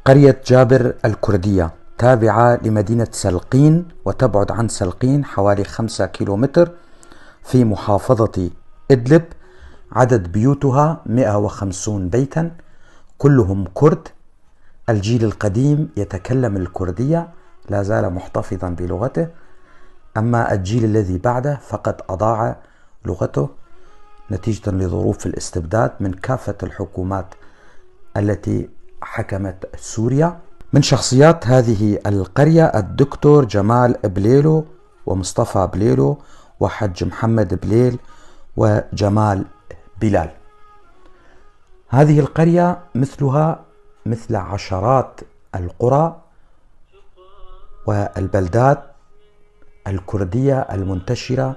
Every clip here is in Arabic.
قرية جابر الكردية تابعة لمدينة سلقين، وتبعد عن سلقين حوالي 5 كيلومتر في محافظة إدلب. عدد بيوتها 150 بيتا، كلهم كرد. الجيل القديم يتكلم الكردية، لا زال محتفظا بلغته، أما الجيل الذي بعده فقد أضاع لغته نتيجة لظروف الاستبداد من كافة الحكومات التي حكمت سوريا. من شخصيات هذه القرية الدكتور جمال بليلو ومصطفى بليلو وحج محمد بليل وجمال بلال. هذه القرية مثلها مثل عشرات القرى والبلدات الكردية المنتشرة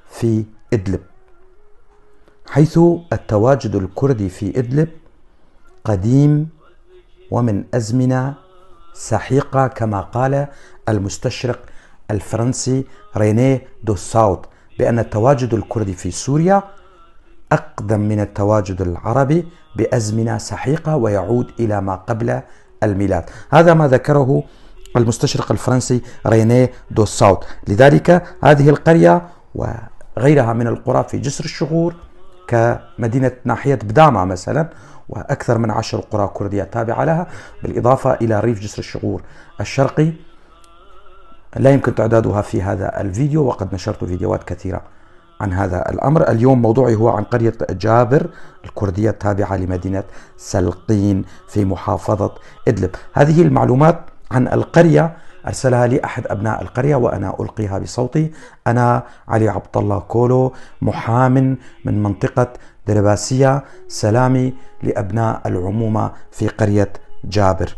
في إدلب، حيث التواجد الكردي في إدلب قديم ومن أزمنة سحيقة، كما قال المستشرق الفرنسي رينيه دوساوت بأن التواجد الكردي في سوريا أقدم من التواجد العربي بأزمنة سحيقة ويعود إلى ما قبل الميلاد. هذا ما ذكره المستشرق الفرنسي رينيه دوساوت. لذلك هذه القرية وغيرها من القرى في جسر الشغور كمدينة ناحية بدامة مثلا، وأكثر من 10 قرى كردية تابعة لها، بالإضافة إلى ريف جسر الشغور الشرقي لا يمكن تعدادها في هذا الفيديو، وقد نشرت فيديوهات كثيرة عن هذا الأمر. اليوم موضوعي هو عن قرية جابر الكردية التابعة لمدينة سلقين في محافظة إدلب. هذه المعلومات عن القرية أرسلها لي أحد أبناء القرية وأنا ألقيها بصوتي. أنا علي عبد الله كولو، محام من منطقة درباسية. سلامي لأبناء العمومة في قرية جابر.